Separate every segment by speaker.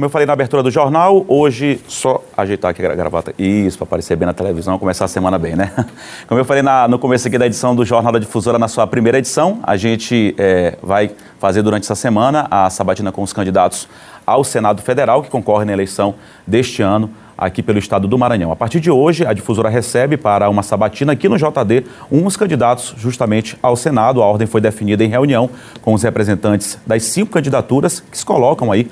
Speaker 1: Como eu falei na abertura do jornal, hoje, só ajeitar aqui a gravata, isso, para aparecer bem na televisão, começar a semana bem, né? Como eu falei no começo aqui da edição do Jornal da Difusora, na sua primeira edição, a gente vai fazer durante essa semana a sabatina com os candidatos ao Senado Federal, que concorrem na eleição deste ano, aqui pelo estado do Maranhão. A partir de hoje, a Difusora recebe para uma sabatina aqui no JD uns candidatos justamente ao Senado. A ordem foi definida em reunião com os representantes das 5 candidaturas que se colocam aí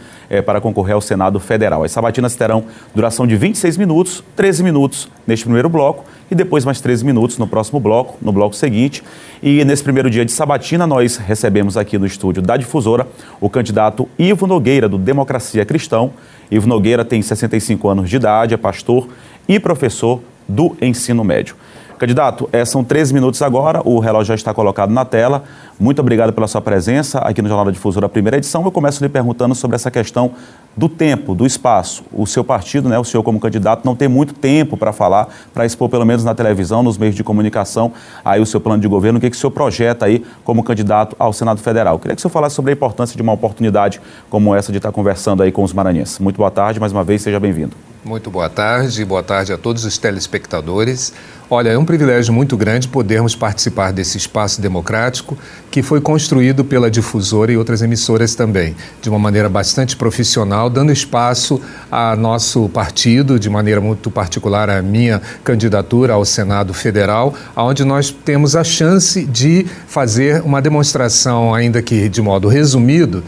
Speaker 1: para concorrer ao Senado Federal. As sabatinas terão duração de 26 minutos, 13 minutos neste primeiro bloco e depois mais 13 minutos no próximo bloco, no bloco seguinte. E nesse primeiro dia de sabatina, nós recebemos aqui no estúdio da Difusora o candidato Ivo Nogueira, do Democracia Cristão. Ivo Nogueira tem 65 anos de idade, é pastor e professor do ensino médio. Candidato, são 13 minutos agora, o relógio já está colocado na tela. Muito obrigado pela sua presença aqui no Jornal da Difusora, primeira edição. Eu começo lhe perguntando sobre essa questão do tempo, do espaço. O seu partido, né, o senhor como candidato, não tem muito tempo para falar, para expor pelo menos na televisão, nos meios de comunicação, aí o seu plano de governo, o que o senhor projeta aí como candidato ao Senado Federal. Eu queria que o senhor falasse sobre a importância de uma oportunidade como essa de estar conversando aí com os maranhenses. Muito boa tarde, mais uma vez, seja bem-vindo.
Speaker 2: Muito boa tarde a todos os telespectadores. Olha, é um privilégio muito grande podermos participar desse espaço democrático que foi construído pela Difusora e outras emissoras também, de uma maneira bastante profissional, dando espaço a nosso partido, de maneira muito particular a minha candidatura ao Senado Federal, onde nós temos a chance de fazer uma demonstração, ainda que de modo resumido,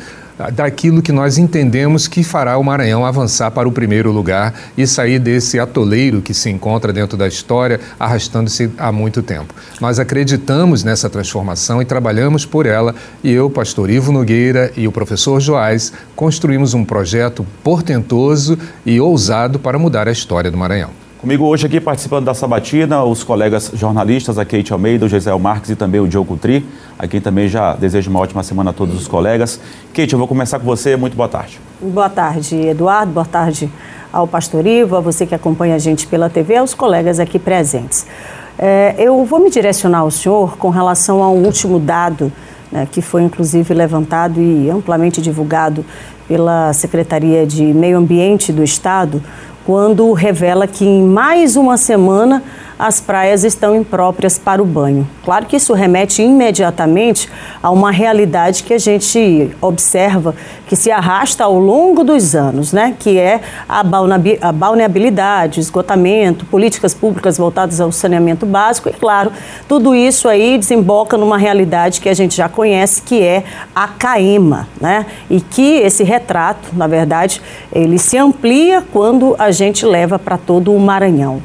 Speaker 2: daquilo que nós entendemos que fará o Maranhão avançar para o primeiro lugar e sair desse atoleiro que se encontra dentro da história, arrastando-se há muito tempo. Nós acreditamos nessa transformação e trabalhamos por ela, e eu, pastor Ivo Nogueira e o professor Joás, construímos um projeto portentoso e ousado para mudar a história do Maranhão.
Speaker 1: Comigo hoje aqui participando da sabatina, os colegas jornalistas, a Kate Almeida, o Gisele Marques e também o Diogo Tri. Aqui também já desejo uma ótima semana a todos os colegas. Kate, eu vou começar com você. Muito boa tarde.
Speaker 3: Boa tarde, Eduardo. Boa tarde ao pastor Ivo, a você que acompanha a gente pela TV, aos colegas aqui presentes. Eu vou me direcionar ao senhor com relação ao último dado, né, que foi inclusive levantado e amplamente divulgado pela Secretaria de Meio Ambiente do Estado, quando revela que em mais uma semana as praias estão impróprias para o banho. Claro que isso remete imediatamente a uma realidade que a gente observa, que se arrasta ao longo dos anos, né? Que é a balneabilidade, esgotamento, políticas públicas voltadas ao saneamento básico e, claro, tudo isso aí desemboca numa realidade que a gente já conhece, que é a CAEMA, né? E que esse retrato, na verdade, ele se amplia quando a gente leva para todo o Maranhão.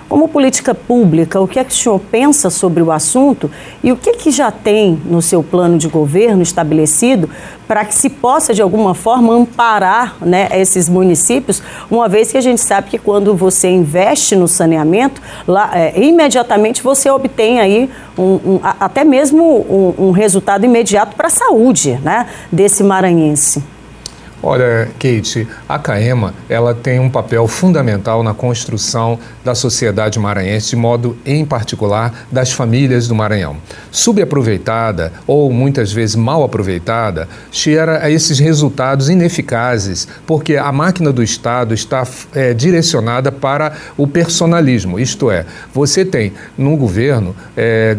Speaker 3: Como política pública, o que é que o senhor pensa sobre o assunto e o que já tem no seu plano de governo estabelecido para que se possa, de alguma forma, amparar, né, esses municípios, uma vez que a gente sabe que quando você investe no saneamento, imediatamente você obtém aí até mesmo um resultado imediato para a saúde, né, desse maranhense.
Speaker 2: Olha, Kate, a CAEMA, ela tem um papel fundamental na construção da sociedade maranhense, de modo, em particular, das famílias do Maranhão. Subaproveitada, ou muitas vezes mal aproveitada, gera esses resultados ineficazes, porque a máquina do Estado está direcionada para o personalismo, isto é, você tem no governo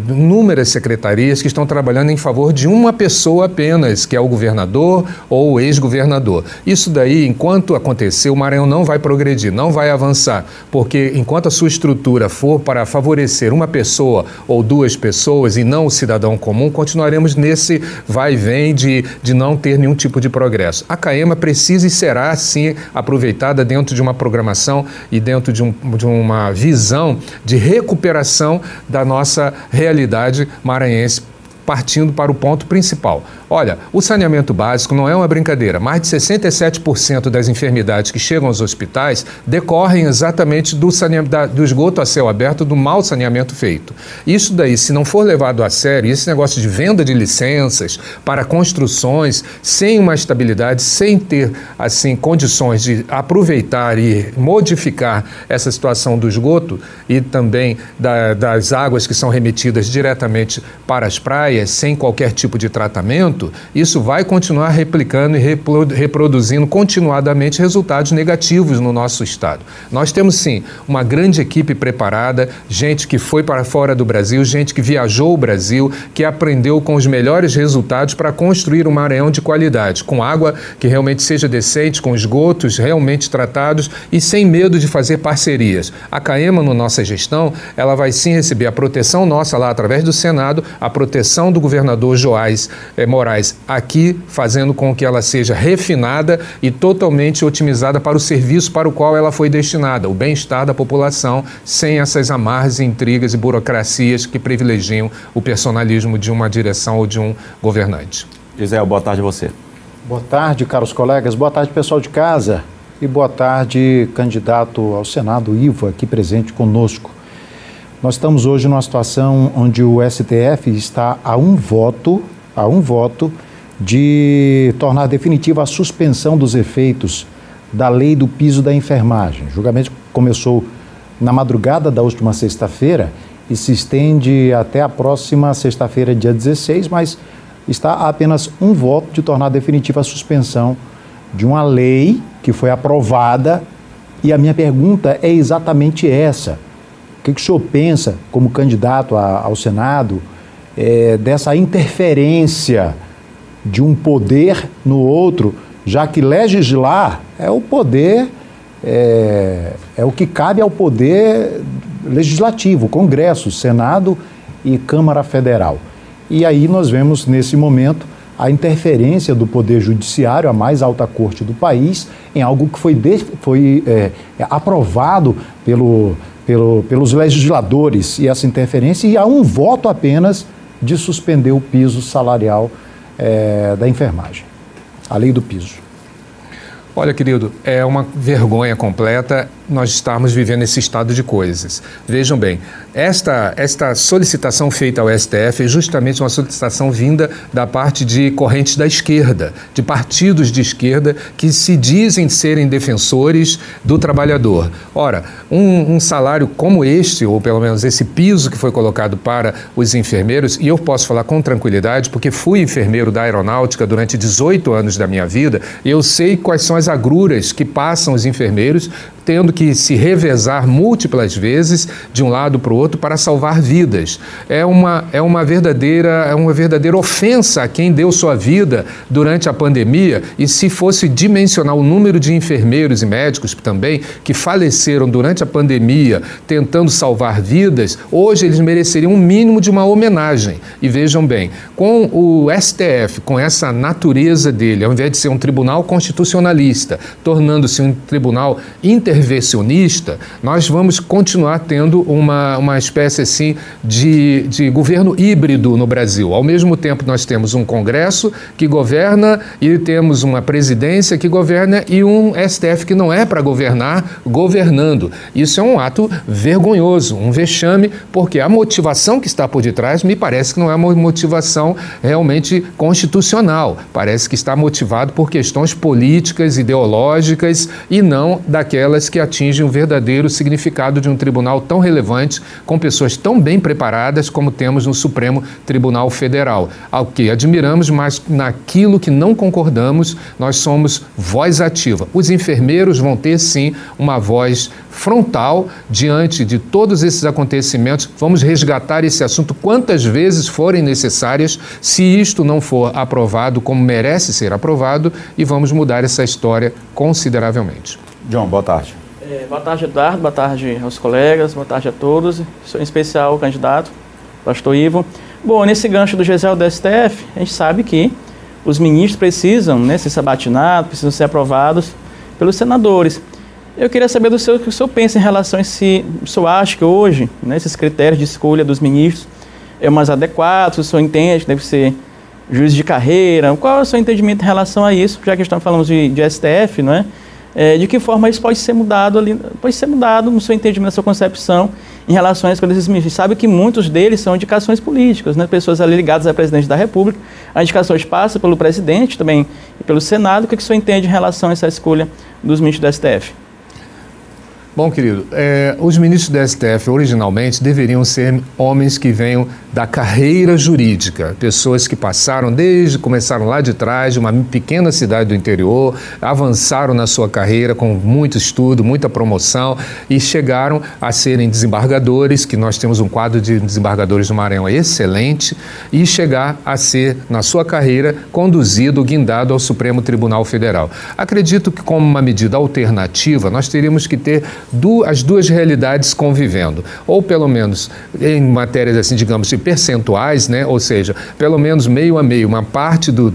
Speaker 2: inúmeras secretarias que estão trabalhando em favor de uma pessoa apenas, que é o governador ou o ex-governador. Isso daí, enquanto acontecer, o Maranhão não vai progredir, não vai avançar, porque enquanto a sua estrutura for para favorecer uma pessoa ou duas pessoas e não o cidadão comum, continuaremos nesse vai e vem de não ter nenhum tipo de progresso. A CAEMA precisa e será, sim, aproveitada dentro de uma programação e dentro de uma visão de recuperação da nossa realidade maranhense, partindo para o ponto principal. Olha, o saneamento básico não é uma brincadeira. Mais de 67% das enfermidades que chegam aos hospitais decorrem exatamente do esgoto a céu aberto, do mau saneamento feito. Isso daí, se não for levado a sério, esse negócio de venda de licenças para construções sem uma estabilidade, sem ter, assim, condições de aproveitar e modificar essa situação do esgoto e também das águas que são remetidas diretamente para as praias, cobaias sem qualquer tipo de tratamento, isso vai continuar replicando e reproduzindo continuadamente resultados negativos no nosso estado. Nós temos sim uma grande equipe preparada, gente que foi para fora do Brasil, gente que viajou o Brasil, que aprendeu com os melhores resultados para construir um Maranhão de qualidade, com água que realmente seja decente, com esgotos realmente tratados e sem medo de fazer parcerias. A CAEMA, na nossa gestão, ela vai sim receber a proteção nossa lá através do Senado, a proteção do governador Joás Moraes aqui, fazendo com que ela seja refinada e totalmente otimizada para o serviço para o qual ela foi destinada, o bem-estar da população, sem essas amarras, intrigas e burocracias que privilegiam o personalismo de uma direção ou de um governante.
Speaker 1: Gisele, boa tarde a você.
Speaker 4: Boa tarde, caros colegas. Boa tarde, pessoal de casa. E boa tarde, candidato ao Senado, Ivo, aqui presente conosco. Nós estamos hoje numa situação onde o STF está a um voto de tornar definitiva a suspensão dos efeitos da lei do piso da enfermagem. O julgamento começou na madrugada da última sexta-feira e se estende até a próxima sexta-feira, dia 16, mas está a apenas um voto de tornar definitiva a suspensão de uma lei que foi aprovada. E a minha pergunta é exatamente essa. O que o senhor pensa, como candidato ao Senado, dessa interferência de um poder no outro, já que legislar é o poder, é o que cabe ao poder legislativo, Congresso, Senado e Câmara Federal. E aí nós vemos, nesse momento, a interferência do Poder Judiciário, a mais alta corte do país, em algo que foi aprovado pelos legisladores, e essa interferência, e há um voto apenas de suspender o piso salarial da enfermagem, a lei do piso.
Speaker 2: Olha, querido, é uma vergonha completa nós estarmos vivendo esse estado de coisas. Vejam bem, esta solicitação feita ao STF é justamente uma solicitação vinda da parte de correntes da esquerda, de partidos de esquerda que se dizem serem defensores do trabalhador. Ora, um salário como este, ou pelo menos esse piso que foi colocado para os enfermeiros, e eu posso falar com tranquilidade, porque fui enfermeiro da aeronáutica durante 18 anos da minha vida, e eu sei quais são as agruras que passam os enfermeiros, tendo que se revezar múltiplas vezes de um lado para o outro para salvar vidas. É uma verdadeira ofensa a quem deu sua vida durante a pandemia, e se fosse dimensionar o número de enfermeiros e médicos também que faleceram durante a pandemia tentando salvar vidas, hoje eles mereceriam um mínimo de uma homenagem. E vejam bem, com o STF, com essa natureza dele, ao invés de ser um tribunal constitucionalista, tornando-se um tribunal intervencionista, nós vamos continuar tendo uma espécie assim de governo híbrido no Brasil. Ao mesmo tempo nós temos um Congresso que governa e temos uma presidência que governa e um STF que não é para governar, governando. Isso é um ato vergonhoso, um vexame, porque a motivação que está por detrás me parece que não é uma motivação realmente constitucional. Parece que está motivado por questões políticas, ideológicas e não daquelas que atingem o verdadeiro significado de um tribunal tão relevante, com pessoas tão bem preparadas como temos no Supremo Tribunal Federal. Ao que admiramos, mas naquilo que não concordamos, nós somos voz ativa. Os enfermeiros vão ter, sim, uma voz frontal diante de todos esses acontecimentos. Vamos resgatar esse assunto quantas vezes forem necessárias, se isto não for aprovado como merece ser aprovado, e vamos mudar essa história consideravelmente.
Speaker 1: John, boa tarde.
Speaker 5: Boa tarde, Eduardo. Boa tarde aos colegas. Boa tarde a todos. Em especial o candidato, pastor Ivo. Bom, nesse gancho do Gisele do STF, a gente sabe que os ministros precisam ser sabatinados, precisam ser aprovados pelos senadores. Eu queria saber do senhor o que o senhor pensa em relação a se o senhor acha que hoje, esses critérios de escolha dos ministros é o mais adequado, se o senhor entende que deve ser juiz de carreira, qual é o seu entendimento em relação a isso, já que estamos falando de STF, não é? De que forma isso pode ser mudado no seu entendimento, na sua concepção, em relação a escolher esses ministros. Sabe que muitos deles são indicações políticas, pessoas ali ligadas ao presidente da República. As indicações passam pelo presidente também e pelo Senado. O que o senhor entende em relação a essa escolha dos ministros do STF?
Speaker 2: Bom, querido, os ministros do STF originalmente deveriam ser homens que venham da carreira jurídica, pessoas que começaram lá de trás, de uma pequena cidade do interior, avançaram na sua carreira com muito estudo, muita promoção e chegaram a serem desembargadores, que nós temos um quadro de desembargadores do Maranhão excelente, e chegar a ser, na sua carreira, conduzido, guindado ao Supremo Tribunal Federal. Acredito que, como uma medida alternativa, nós teríamos que ter as duas realidades convivendo, ou pelo menos em matérias, assim, digamos, de percentuais, né? Ou seja, pelo menos meio a meio, uma parte do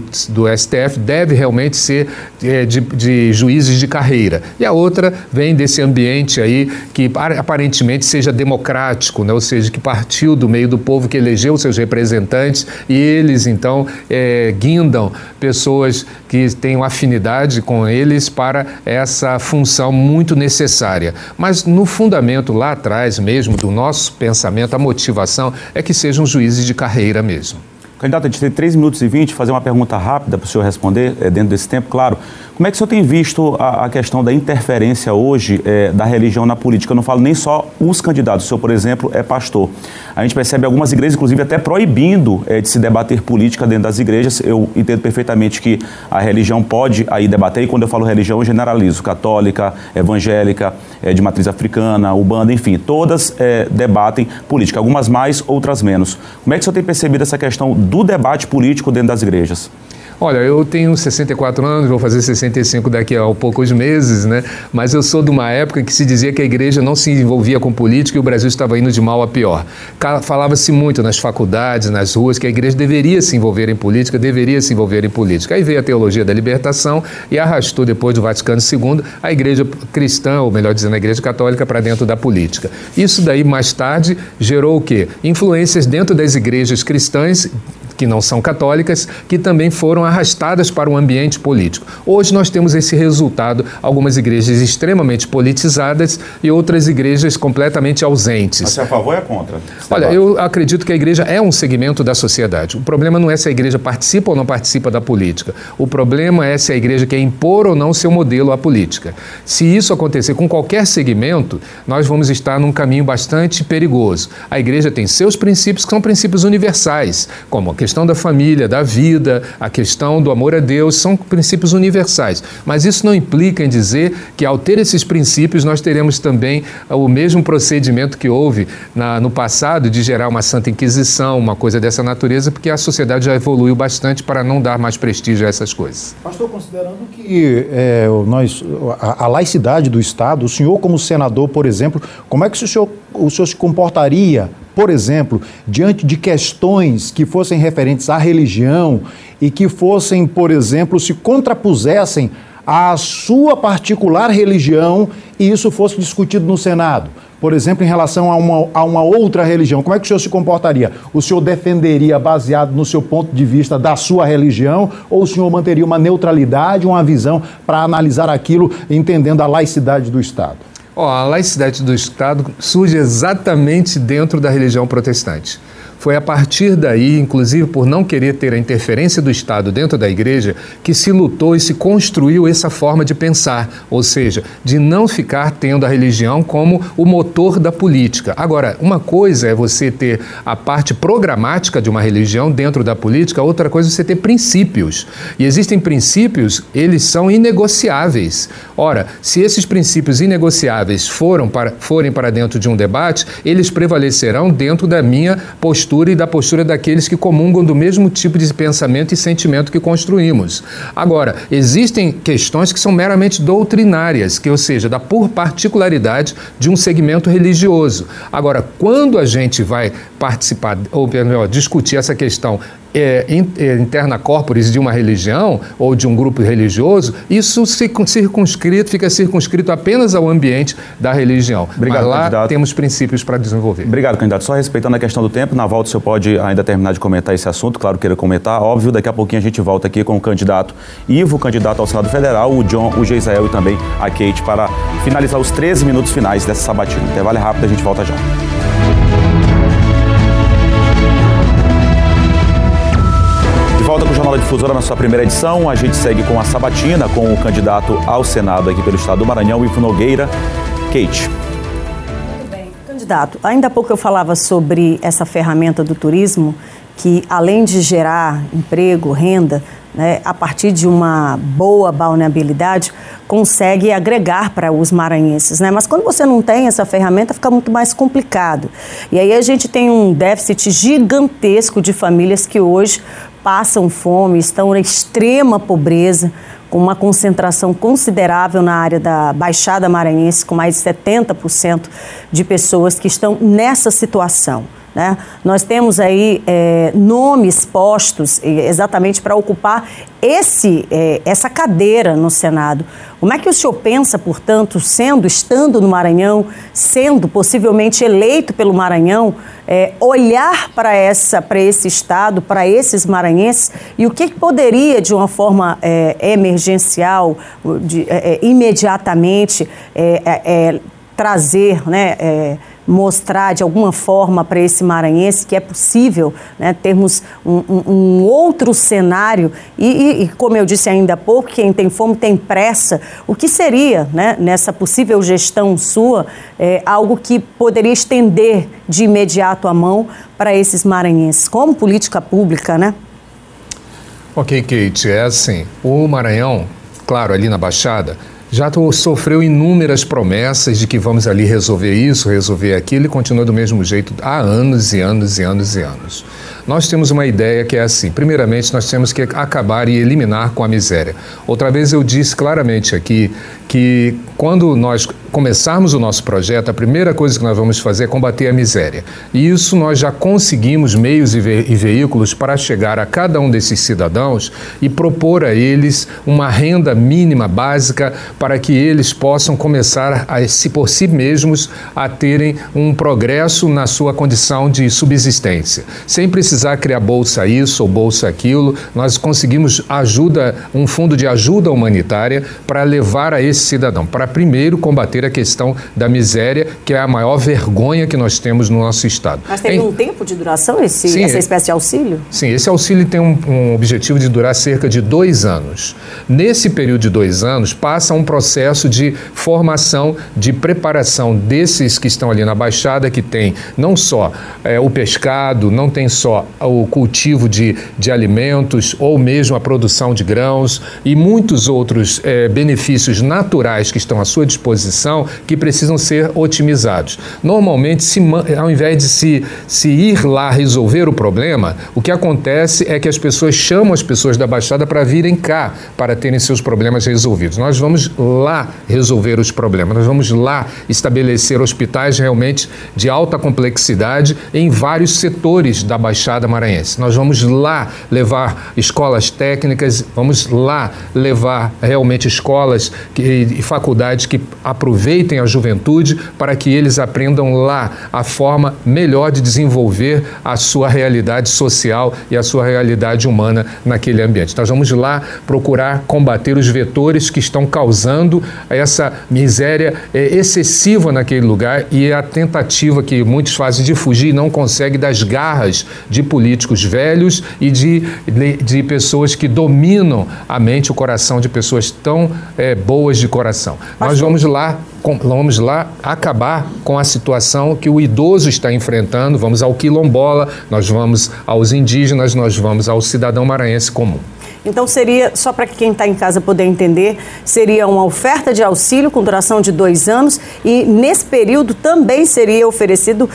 Speaker 2: STF deve realmente ser de juízes de carreira, e a outra vem desse ambiente aí que aparentemente seja democrático, né? Ou seja, que partiu do meio do povo, que elegeu seus representantes, e eles então guindam pessoas que tenham afinidade com eles para essa função muito necessária. Mas no fundamento, lá atrás mesmo, do nosso pensamento, a motivação é que sejam juízes de carreira mesmo.
Speaker 1: Candidato, a gente tem 3 minutos e 20, fazer uma pergunta rápida para o senhor responder dentro desse tempo, claro. Como é que o senhor tem visto a questão da interferência hoje da religião na política? Eu não falo nem só os candidatos, o senhor, por exemplo, é pastor. A gente percebe algumas igrejas, inclusive, até proibindo de se debater política dentro das igrejas. Eu entendo perfeitamente que a religião pode aí debater, e quando eu falo religião, eu generalizo: católica, evangélica, de matriz africana, umbanda, enfim, todas debatem política, algumas mais, outras menos. Como é que o senhor tem percebido essa questão do debate político dentro das igrejas?
Speaker 2: Olha, eu tenho 64 anos, vou fazer 65 daqui a poucos meses, né? Mas eu sou de uma época que se dizia que a igreja não se envolvia com política e o Brasil estava indo de mal a pior. Falava-se muito nas faculdades, nas ruas, que a igreja deveria se envolver em política, Aí veio a teologia da libertação e arrastou, depois do Vaticano II, a igreja cristã, ou melhor dizendo, a igreja católica, para dentro da política. Isso daí, mais tarde, gerou o quê? Influências dentro das igrejas cristãs, que não são católicas, que também foram arrastadas para o ambiente político. Hoje nós temos esse resultado, algumas igrejas extremamente politizadas e outras igrejas completamente ausentes.
Speaker 1: Mas você é a favor ou é contra?
Speaker 2: Olha, eu acredito que a igreja é um segmento da sociedade. O problema não é se a igreja participa ou não participa da política. O problema é se a igreja quer impor ou não seu modelo à política. Se isso acontecer com qualquer segmento, nós vamos estar num caminho bastante perigoso. A igreja tem seus princípios, que são princípios universais, como a questão da família, da vida, a questão do amor a Deus, são princípios universais. Mas isso não implica em dizer que, ao ter esses princípios, nós teremos também o mesmo procedimento que houve no passado, de gerar uma Santa Inquisição, uma coisa dessa natureza, porque a sociedade já evoluiu bastante para não dar mais prestígio a essas coisas.
Speaker 4: Pastor, considerando que a laicidade do Estado, o senhor como senador, por exemplo, como é que o senhor se comportaria, por exemplo, diante de questões que fossem referentes à religião e que fossem, por exemplo, se contrapusessem à sua particular religião e isso fosse discutido no Senado? Por exemplo, em relação a uma outra religião, como é que o senhor se comportaria? O senhor defenderia baseado no seu ponto de vista da sua religião, ou o senhor manteria uma neutralidade, uma visão para analisar aquilo, entendendo a laicidade do Estado?
Speaker 2: A laicidade do Estado surge exatamente dentro da religião protestante. Foi a partir daí, inclusive por não querer ter a interferência do Estado dentro da igreja, que se lutou e se construiu essa forma de pensar, ou seja, de não ficar tendo a religião como o motor da política. Agora, uma coisa é você ter a parte programática de uma religião dentro da política, outra coisa é você ter princípios. E existem princípios, eles são inegociáveis. Ora, se esses princípios inegociáveis forem para dentro de um debate, eles prevalecerão dentro da minha postura e da postura daqueles que comungam do mesmo tipo de pensamento e sentimento que construímos. Agora, existem questões que são meramente doutrinárias, ou seja, da particularidade de um segmento religioso. Agora, quando a gente vai participar, ou melhor, discutir essa questão interna corporis de uma religião ou de um grupo religioso, isso fica circunscrito apenas ao ambiente da religião.
Speaker 1: Obrigado,
Speaker 2: mas lá
Speaker 1: candidato.
Speaker 2: Temos princípios para desenvolver.
Speaker 1: Obrigado, candidato. Só respeitando a questão do tempo, na volta o senhor pode ainda terminar de comentar esse assunto, claro, queira comentar. Óbvio, daqui a pouquinho a gente volta aqui com o candidato Ivo, candidato ao Senado Federal, o John, o Geisrael e também a Kate, para finalizar os 13 minutos finais dessa sabatina. Intervalo rápido, a gente volta já. Volta com o Jornal da Difusora na sua primeira edição. A gente segue com a sabatina com o candidato ao Senado aqui pelo estado do Maranhão, Ivo Nogueira. Kate.
Speaker 3: Candidato, ainda há pouco eu falava sobre essa ferramenta do turismo que, além de gerar emprego, renda, né, a partir de uma boa balneabilidade, consegue agregar para os maranhenses, né? Mas quando você não tem essa ferramenta, fica muito mais complicado. E aí a gente tem um déficit gigantesco de famílias que hoje passam fome, estão na extrema pobreza, com uma concentração considerável na área da Baixada Maranhense, com mais de 70% de pessoas que estão nessa situação, né? Nós temos aí nomes postos exatamente para ocupar essa cadeira no Senado. Como é que o senhor pensa, portanto, estando no Maranhão, sendo possivelmente eleito pelo Maranhão, olhar para esse Estado, para esses maranhenses, e o que poderia, de uma forma emergencial, imediatamente, trazer, né, mostrar de alguma forma para esse maranhense que é possível, né, termos um outro cenário e, como eu disse ainda há pouco, quem tem fome tem pressa. O que seria, né, nessa possível gestão sua, algo que poderia estender de imediato a mão para esses maranhenses, como política pública, né?
Speaker 2: Ok, Kate, é assim, o Maranhão, claro, ali na Baixada, já sofreu inúmeras promessas de que vamos ali resolver isso, resolver aquilo, e continua do mesmo jeito há anos e anos e anos e anos. Nós temos uma ideia que é assim: primeiramente, nós temos que acabar e eliminar com a miséria. Outra vez eu disse claramente aqui que quando nós começarmos o nosso projeto, a primeira coisa que nós vamos fazer é combater a miséria. E isso nós já conseguimos meios e veículos para chegar a cada um desses cidadãos e propor a eles uma renda mínima básica para que eles possam começar, por si mesmos, a terem um progresso na sua condição de subsistência. Sem precisar criar bolsa isso ou bolsa aquilo, nós conseguimos um fundo de ajuda humanitária para levar a esse cidadão, para primeiro combater a questão da miséria, que é a maior vergonha que nós temos no nosso Estado.
Speaker 3: Mas tem um tempo de duração essa espécie de auxílio?
Speaker 2: Sim, esse auxílio tem um objetivo de durar cerca de 2 anos. Nesse período de 2 anos, passa um processo de formação, de preparação desses que estão ali na Baixada, que tem não só o pescado, não tem só o cultivo de alimentos, ou mesmo a produção de grãos e muitos outros benefícios naturais que estão à sua disposição, que precisam ser otimizados. Normalmente, ao invés de se ir lá resolver o problema, o que acontece é que as pessoas chamam as pessoas da Baixada para virem cá, para terem seus problemas resolvidos. Nós vamos lá resolver os problemas, nós vamos lá estabelecer hospitais realmente de alta complexidade em vários setores da Baixada Maranhense. Nós vamos lá levar escolas técnicas, vamos lá levar realmente escolas e faculdades que aproveitem a juventude para que eles aprendam lá a forma melhor de desenvolver a sua realidade social e a sua realidade humana naquele ambiente. Nós vamos lá procurar combater os vetores que estão causando essa miséria excessiva naquele lugar e a tentativa que muitos fazem de fugir e não conseguem das garras de políticos velhos e de pessoas que dominam a mente e o coração de pessoas tão boas de coração. Nós vamos lá acabar com a situação que o idoso está enfrentando, vamos ao quilombola, nós vamos aos indígenas, nós vamos ao cidadão maranhense comum.
Speaker 3: Então seria, só para quem está em casa poder entender, seria uma oferta de auxílio com duração de 2 anos e nesse período também seria oferecido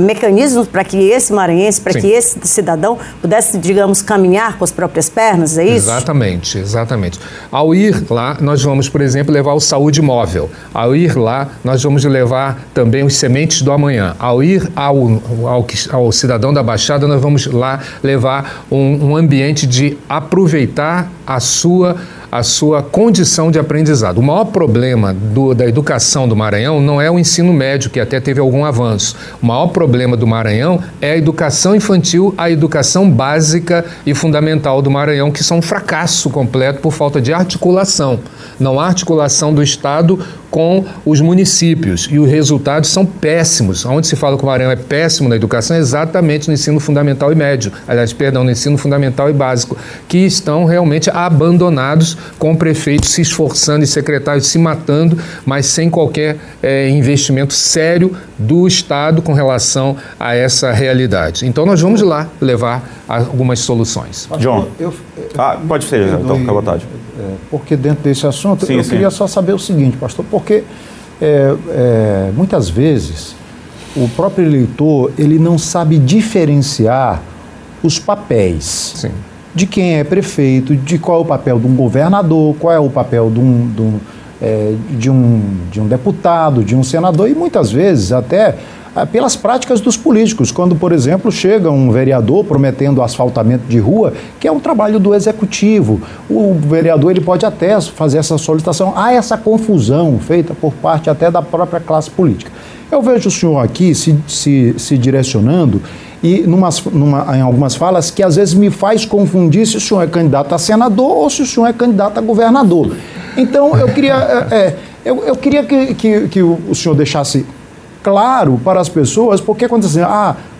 Speaker 3: mecanismos para que esse maranhense, para que esse cidadão pudesse, digamos, caminhar com as próprias pernas, é isso?
Speaker 2: Exatamente, exatamente. Ao ir lá, nós vamos, por exemplo, levar o saúde móvel. Ao ir lá, nós vamos levar também os sementes do amanhã. Ao ir ao cidadão da Baixada, nós vamos lá levar um ambiente de aproveitar a sua condição de aprendizado. O maior problema da educação do Maranhão não é o ensino médio, que até teve algum avanço. O maior problema do Maranhão é a educação infantil, a educação básica e fundamental do Maranhão, que são um fracasso completo por falta de articulação. Não há articulação do Estado com os municípios. E os resultados são péssimos. Onde se fala que o Maranhão é péssimo na educação é exatamente no ensino fundamental e médio. Aliás, perdão, no ensino fundamental e básico, que estão realmente abandonados, com prefeitos se esforçando e secretários se matando, mas sem qualquer investimento sério do Estado com relação a essa realidade. Então nós vamos lá levar algumas soluções.
Speaker 1: John, pode ser, então fica à vontade.
Speaker 4: Porque dentro desse assunto, eu queria só saber o seguinte, pastor, porque muitas vezes o próprio eleitor ele não sabe diferenciar os papéis.
Speaker 2: Sim.
Speaker 4: De quem é prefeito, de qual é o papel de um governador, qual é o papel de um deputado, de um senador, e muitas vezes até pelas práticas dos políticos, quando, por exemplo, chega um vereador prometendo asfaltamento de rua, que é um trabalho do executivo. O vereador ele pode até fazer essa solicitação. Há essa confusão feita por parte até da própria classe política. Eu vejo o senhor aqui se direcionando e em algumas falas que às vezes me faz confundir se o senhor é candidato a senador ou se o senhor é candidato a governador. Então, eu queria que o senhor deixasse claro para as pessoas, porque quando dizem,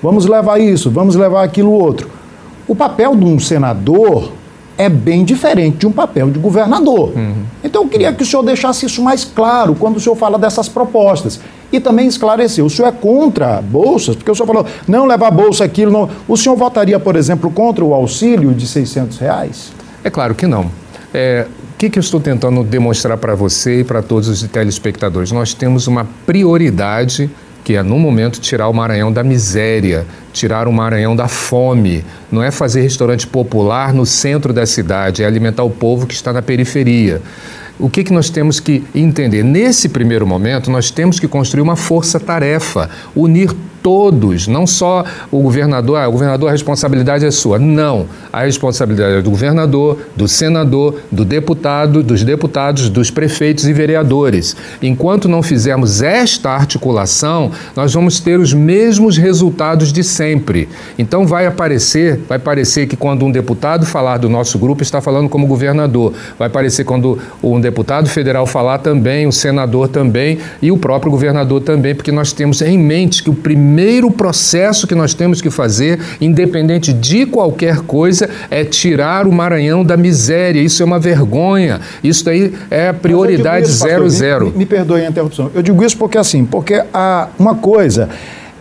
Speaker 4: vamos levar isso, vamos levar aquilo outro. O papel de um senador é bem diferente de um papel de governador. Então eu queria que o senhor deixasse isso mais claro quando o senhor fala dessas propostas. E também esclarecer, o senhor é contra bolsas? Porque o senhor falou, não levar bolsa aquilo, não. O senhor votaria, por exemplo, contra o auxílio de R$600?
Speaker 2: É claro que não. O que eu estou tentando demonstrar para você e para todos os telespectadores? Nós temos uma prioridade que é, no momento, tirar o Maranhão da miséria, tirar o Maranhão da fome. Não é fazer restaurante popular no centro da cidade, é alimentar o povo que está na periferia. O que nós temos que entender? Nesse primeiro momento, nós temos que construir uma força-tarefa, unir todos, não só o governador, a responsabilidade é sua. Não, a responsabilidade é do governador, do senador, dos deputados, dos prefeitos e vereadores. Enquanto não fizermos esta articulação, nós vamos ter os mesmos resultados de sempre. Então vai parecer que quando um deputado falar do nosso grupo, está falando como governador. Vai parecer quando um deputado federal falar também, o senador também e o próprio governador também, porque nós temos em mente que o primeiro processo que nós temos que fazer, independente de qualquer coisa, é tirar o Maranhão da miséria. Isso é uma vergonha. Isso daí é prioridade 00.
Speaker 4: Me perdoe a interrupção. Eu digo isso porque uma coisa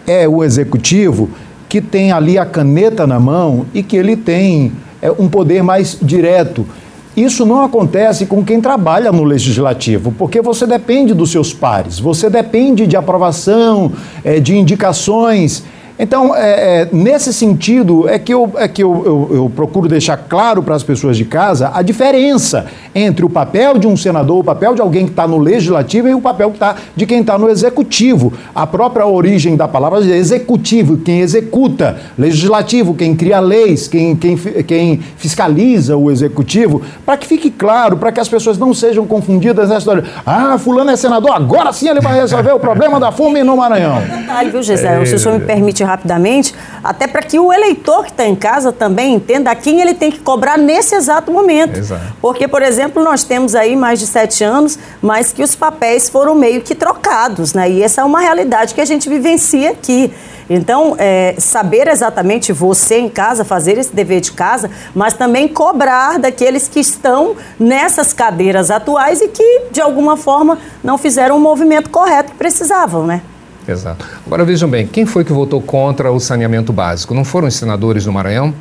Speaker 4: é o executivo que tem ali a caneta na mão e que ele tem um poder mais direto. Isso não acontece com quem trabalha no legislativo, porque você depende dos seus pares, você depende de aprovação, de indicações. Então, nesse sentido, eu procuro deixar claro para as pessoas de casa a diferença entre o papel de um senador, o papel de alguém que está no legislativo e o papel de quem está no executivo. A própria origem da palavra é executivo, quem executa, legislativo, quem cria leis, quem fiscaliza o executivo, para que fique claro, para que as pessoas não sejam confundidas nessa história. Fulano é senador, agora sim ele vai resolver o problema da fome no Maranhão.
Speaker 3: Detalhe, viu, Gisele? Se o senhor me permite rapidamente, até para que o eleitor que está em casa também entenda a quem ele tem que cobrar nesse exato momento.
Speaker 2: Exato.
Speaker 3: Porque, por exemplo, nós temos aí mais de 7 anos, mas que os papéis foram meio que trocados, né? E essa é uma realidade que a gente vivencia aqui. Então, saber exatamente você em casa, fazer esse dever de casa, mas também cobrar daqueles que estão nessas cadeiras atuais e que, de alguma forma, não fizeram o movimento correto que precisavam, né?
Speaker 2: Exato. Agora vejam bem, quem foi que votou contra o saneamento básico? Não foram os senadores do Maranhão?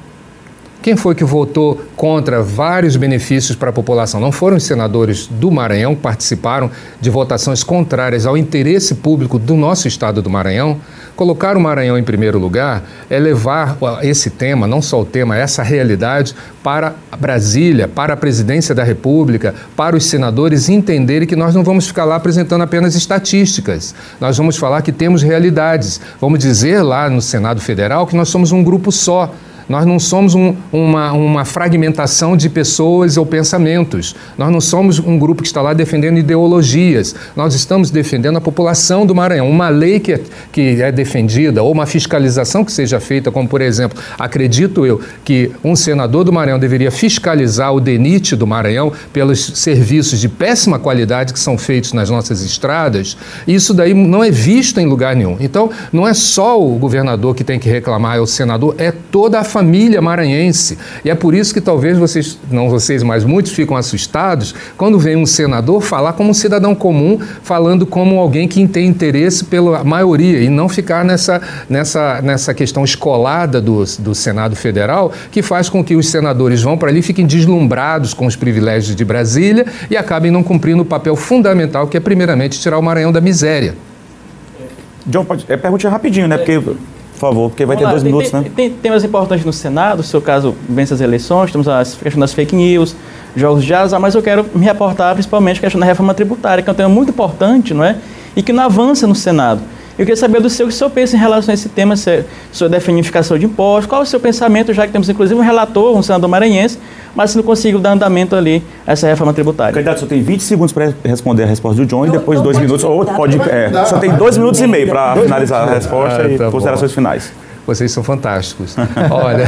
Speaker 2: Quem foi que votou contra vários benefícios para a população? Não foram os senadores do Maranhão que participaram de votações contrárias ao interesse público do nosso estado do Maranhão? Colocar o Maranhão em primeiro lugar é levar esse tema, não só o tema, essa realidade para Brasília, para a presidência da República, para os senadores entenderem que nós não vamos ficar lá apresentando apenas estatísticas. Nós vamos falar que temos realidades. Vamos dizer lá no Senado Federal que nós somos um grupo só. Nós não somos uma fragmentação de pessoas ou pensamentos. Nós não somos um grupo que está lá defendendo ideologias. Nós estamos defendendo a população do Maranhão. Uma lei que é defendida ou uma fiscalização que seja feita, como, por exemplo, acredito eu que um senador do Maranhão deveria fiscalizar o DENIT do Maranhão pelos serviços de péssima qualidade que são feitos nas nossas estradas. Isso daí não é visto em lugar nenhum. Então, não é só o governador que tem que reclamar, é o senador, é toda a família maranhense. E é por isso que talvez vocês, não vocês, mas muitos ficam assustados quando vem um senador falar como um cidadão comum, falando como alguém que tem interesse pela maioria e não ficar nessa questão escolada do Senado Federal, que faz com que os senadores vão para ali, fiquem deslumbrados com os privilégios de Brasília e acabem não cumprindo o papel fundamental, que é primeiramente tirar o Maranhão da miséria.
Speaker 1: John, pergunte rapidinho, né? Porque, por favor, porque vai ter 2 minutos, né?
Speaker 5: Tem temas importantes no Senado, se o caso vence as eleições, temos a questão das fake news, jogos de azar, mas eu quero me reportar principalmente a questão da reforma tributária, que é um tema muito importante, não é? E que não avança no Senado. Eu queria saber do senhor o que o senhor pensa em relação a esse tema, se o senhor defende unificação de impostos, qual é o seu pensamento, já que temos inclusive um relator, um senador maranhense, mas se não consigo dar andamento ali a essa reforma tributária.
Speaker 1: Candidato, só tem 20 segundos para responder a resposta do John e depois 2 minutos, ou pode... só tem 2 minutos e meio para finalizar a resposta e considerações finais.
Speaker 2: Vocês são fantásticos. Olha,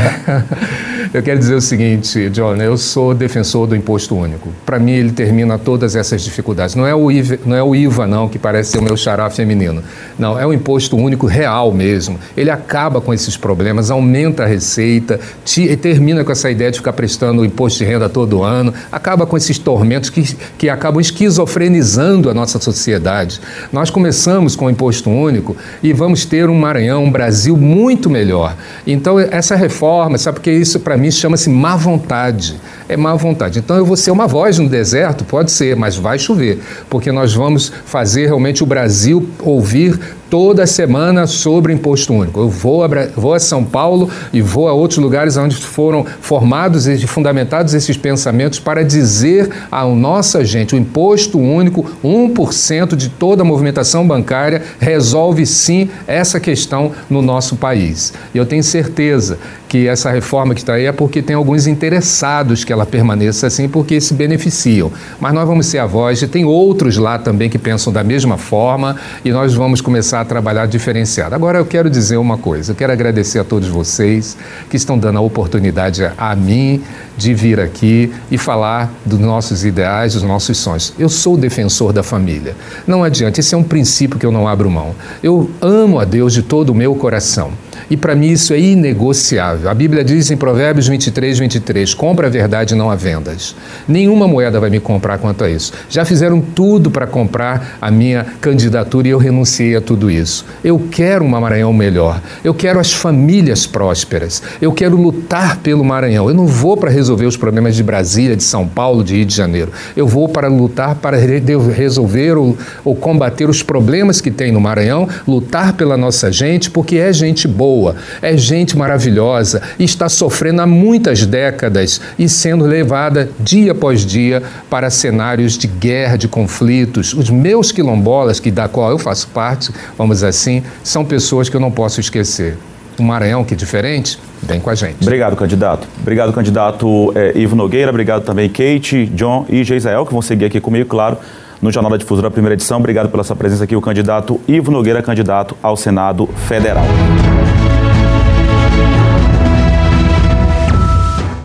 Speaker 2: eu quero dizer o seguinte, John, eu sou defensor do imposto único. Para mim, ele termina todas essas dificuldades. Não é o IVA, não, que parece ser o meu xará feminino. Não, é o imposto único real mesmo. Ele acaba com esses problemas, aumenta a receita, e termina com essa ideia de ficar prestando o imposto de renda todo ano, acaba com esses tormentos que acabam esquizofrenizando a nossa sociedade. Nós começamos com o imposto único e vamos ter um Maranhão, um Brasil muito melhor. Então, essa reforma, sabe, porque isso para mim chama-se má vontade. É má vontade. Então, eu vou ser uma voz no deserto? Pode ser, mas vai chover, porque nós vamos fazer realmente o Brasil ouvir toda semana sobre imposto único. Eu vou a São Paulo e vou a outros lugares onde foram formados e fundamentados esses pensamentos para dizer à nossa gente, o imposto único, 1% de toda a movimentação bancária, resolve sim essa questão no nosso país. E eu tenho certeza que essa reforma que está aí é porque tem alguns interessados que ela permaneça assim, porque se beneficiam. Mas nós vamos ser a voz, e tem outros lá também que pensam da mesma forma, e nós vamos começar a trabalhar diferenciado. Agora eu quero dizer uma coisa, eu quero agradecer a todos vocês que estão dando a oportunidade a mim de vir aqui e falar dos nossos ideais, dos nossos sonhos. Eu sou defensor da família. Não adianta, esse é um princípio que eu não abro mão. Eu amo a Deus de todo o meu coração. E para mim isso é inegociável. A Bíblia diz em Provérbios 23, compra a verdade e não a vendas. Nenhuma moeda vai me comprar quanto a isso. Já fizeram tudo para comprar a minha candidatura e eu renunciei a tudo isso. Eu quero uma Maranhão melhor. Eu quero as famílias prósperas. Eu quero lutar pelo Maranhão. Eu não vou para resolver os problemas de Brasília, de São Paulo, de Rio de Janeiro. Eu vou para lutar para resolver ou combater os problemas que tem no Maranhão, lutar pela nossa gente, porque é gente boa, é gente maravilhosa e está sofrendo há muitas décadas e sendo levada dia após dia para cenários de guerra, de conflitos. Os meus quilombolas, da qual eu faço parte, vamos assim, são pessoas que eu não posso esquecer. O Maranhão, que é diferente, vem com a gente.
Speaker 1: Obrigado, candidato. Obrigado, candidato Ivo Nogueira. Obrigado também, Kate, John e Geisrael, que vão seguir aqui comigo, claro, no Jornal da Difusora, primeira edição. Obrigado pela sua presença aqui, o candidato Ivo Nogueira, candidato ao Senado Federal.